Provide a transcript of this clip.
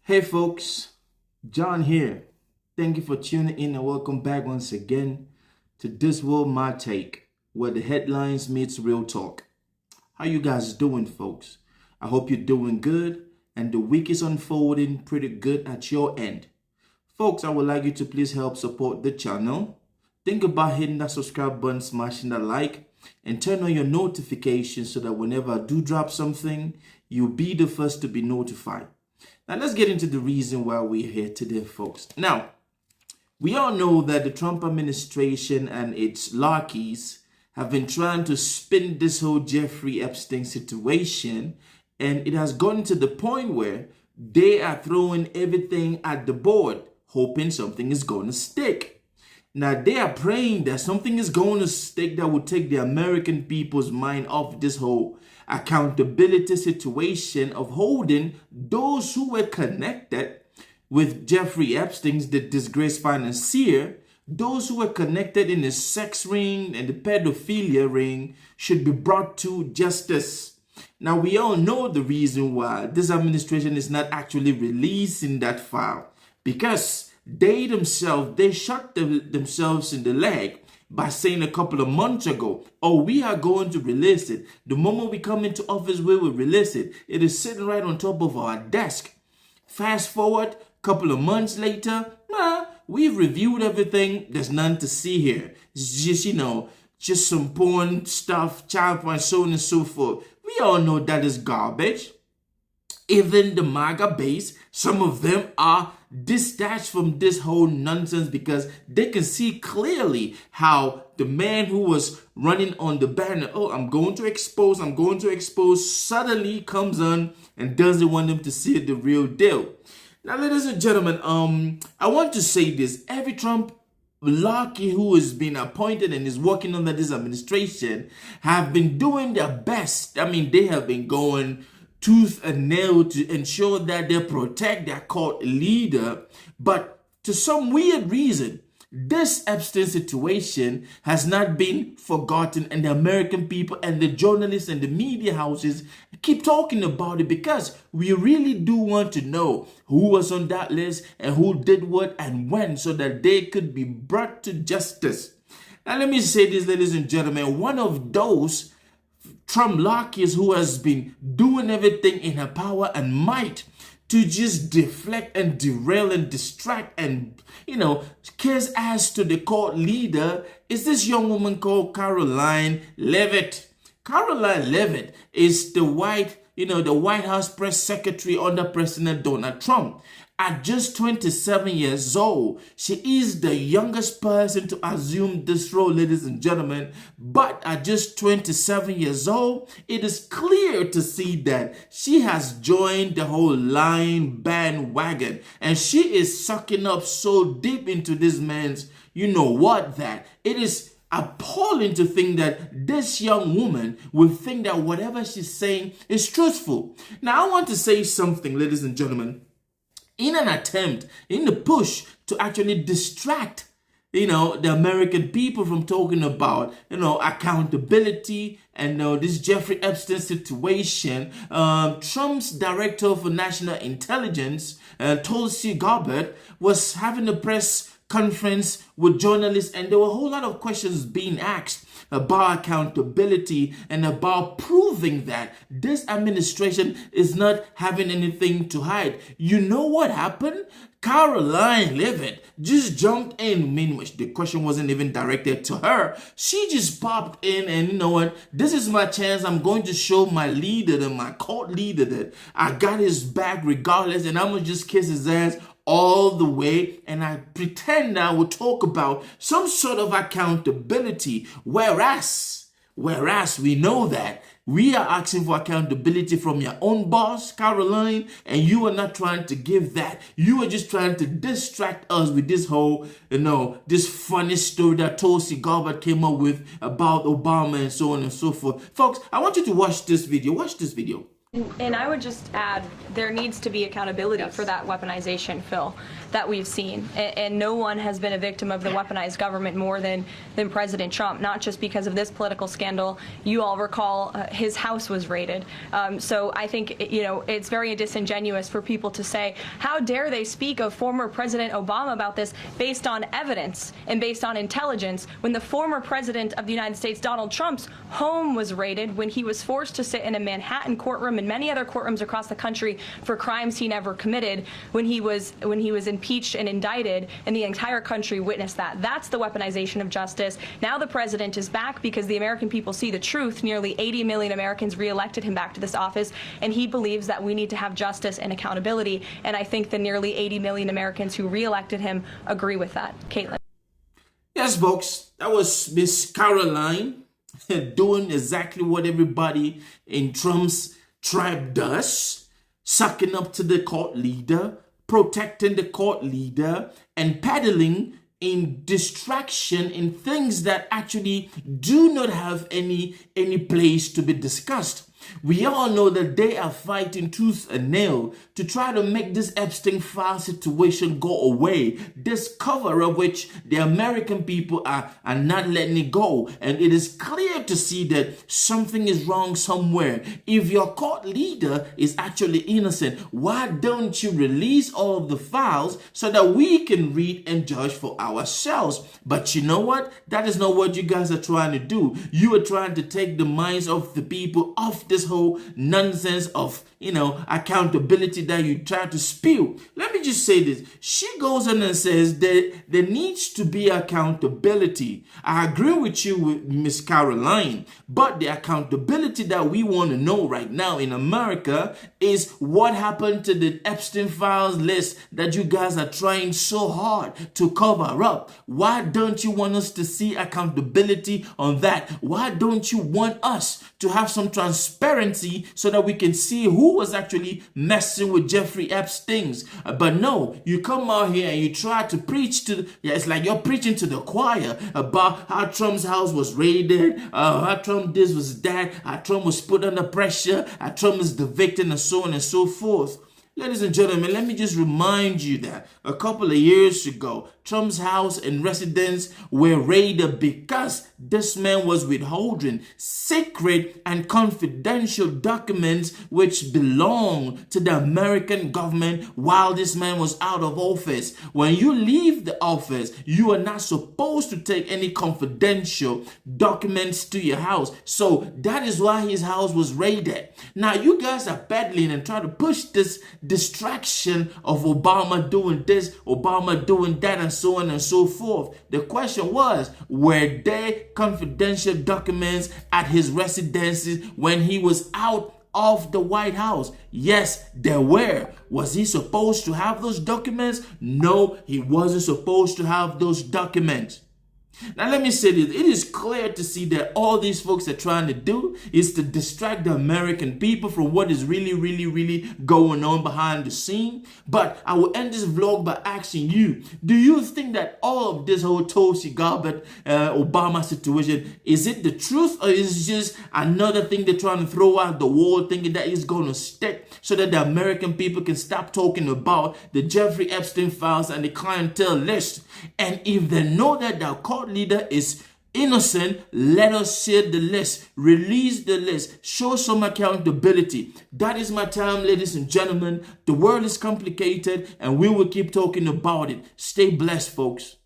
Hey folks, John here. Thank you for tuning in and welcome back once again to This World My Take, where the headlines meets real talk. How you guys doing, folks? I hope you're doing good and the week is unfolding pretty good at your end. Folks, I would like you to please help support the channel. Think about hitting that subscribe button, smashing that like, and turn on your notifications so that whenever I do drop something, you'll be the first to be notified. Now, let's get into the reason why we're here today, folks. Now, we all know that the Trump administration and its lackeys have been trying to spin this whole Jeffrey Epstein situation, and it has gotten to the point where they are throwing everything at the board, hoping something is going to stick. Now, they are praying that something is going to stick that will take the American people's mind off this whole accountability situation of holding those who were connected with Jeffrey Epstein's the disgraced financier. Those who were connected in the sex ring and the pedophilia ring should be brought to justice. Now, we all know the reason why this administration is not actually releasing that file, because they shot themselves in the leg by saying a couple of months ago, oh, we are going to release it. The moment we come into office, we will release it. It is sitting right on top of our desk. Fast forward, a couple of months later, we've reviewed everything. There's none to see here. It's just, just some porn stuff, child porn, so on and so forth. We all know that is garbage. Even the MAGA base, some of them are detached from this whole nonsense because they can see clearly how the man who was running on the banner, oh, I'm going to expose, suddenly comes on and doesn't want them to see the real deal. Now, ladies and gentlemen, I want to say this. Every Trump lackey who has been appointed and is working under this administration have been doing their best. I mean, they have been going tooth and nail to ensure that they protect their cult leader. But to some weird reason, this Epstein situation has not been forgotten, and the American people and the journalists and the media houses keep talking about it because we really do want to know who was on that list and who did what and when, so that they could be brought to justice. Now, let me say this, ladies and gentlemen, one of those Trump lackeys who has been doing everything in her power and might to just deflect and derail and distract and, kiss ass to the court leader is this young woman called Karoline Leavitt. Karoline Leavitt is the White House press secretary under President Donald Trump. At just 27 years old, she is the youngest person to assume this role, ladies and gentlemen. But at just 27 years old, it is clear to see that she has joined the whole lying bandwagon. And she is sucking up so deep into this man's, that it is appalling to think that this young woman will think that whatever she's saying is truthful. Now, I want to say something, ladies and gentlemen. In an attempt, in the push to actually distract, the American people from talking about, accountability and this Jeffrey Epstein situation, Trump's director for national intelligence, Tulsi Gabbard, was having a press conference with journalists, and there were a whole lot of questions being asked about accountability and about proving that this administration is not having anything to hide. You know what happened? Karoline Leavitt just jumped in, the question wasn't even directed to her. She just popped in and, you know what? This is my chance. I'm going to show my leader, my cult leader, that I got his back regardless, and I'm going to just kiss his ass all the way, and I pretend I will talk about some sort of accountability, whereas we know that we are asking for accountability from your own boss, Karoline, and you are not trying to give that. You are just trying to distract us with this whole, this funny story that Tulsi Gabbard came up with about Obama and so on and so forth. Folks, I want you to watch this video. Watch this video. And I would just add, there needs to be accountability for that weaponization, Phil, that we've seen. And no one has been a victim of the weaponized government more than President Trump, not just because of this political scandal. You all recall his house was raided. So I think, you know, it's very disingenuous for people to say, how dare they speak of former President Obama about this based on evidence and based on intelligence, when the former president of the United States, Donald Trump's home was raided, when he was forced to sit in a Manhattan courtroom and many other courtrooms across the country for crimes he never committed, when he was impeached and indicted, and the entire country witnessed that. That's the weaponization of justice. Now the president is back because the American people see the truth. Nearly 80 million Americans reelected him back to this office, and he believes that we need to have justice and accountability. And I think the nearly 80 million Americans who reelected him agree with that. Caitlin. Yes, folks, that was Miss Karoline doing exactly what everybody in Trump's tribe does, sucking up to the court leader, protecting the court leader, and peddling in distraction in things that actually do not have any place to be discussed. We all know that they are fighting tooth and nail to try to make this Epstein file situation go away. This cover of which the American people are not letting it go. And it is clear to see that something is wrong somewhere. If your court leader is actually innocent, why don't you release all of the files so that we can read and judge for ourselves? But you know what? That is not what you guys are trying to do. You are trying to take the minds of the people off this whole nonsense of, accountability that you try to spew. Let me just say this. She goes on and says that there needs to be accountability. I agree with you with Miss Karoline, but the accountability that we want to know right now in America is what happened to the Epstein files list that you guys are trying so hard to cover up. Why don't you want us to see accountability on that? Why don't you want us to have some transparency so that we can see who was actually messing with Jeffrey Epstein's? But no, you come out here and you try to preach to, it's like you're preaching to the choir about how Trump's house was raided, how Trump this was that, how Trump was put under pressure, how Trump is the victim, and so on and so forth. Ladies and gentlemen, let me just remind you that a couple of years ago, Trump's house and residence were raided because this man was withholding secret and confidential documents which belong to the American government while this man was out of office. When you leave the office, you are not supposed to take any confidential documents to your house. So that is why his house was raided. Now you guys are peddling and trying to push this distraction of Obama doing this, Obama doing that, and so on and so forth. The question was, were there confidential documents at his residences when he was out of the White House? Yes, there were. Was he supposed to have those documents? No, he wasn't supposed to have those documents. Now let me say this, it is clear to see that all these folks are trying to do is to distract the American people from what is really going on behind the scene. But I will end this vlog by asking you, do you think that all of this whole Tulsi Gabbard Obama situation, is it the truth, or is it just another thing they're trying to throw out the wall thinking that it's going to stick so that the American people can stop talking about the Jeffrey Epstein files and the clientele list? And if they know that the court leader is innocent, let us share the list, release the list, show some accountability. That is my time, ladies and gentlemen. The world is complicated and we will keep talking about it. Stay blessed, folks.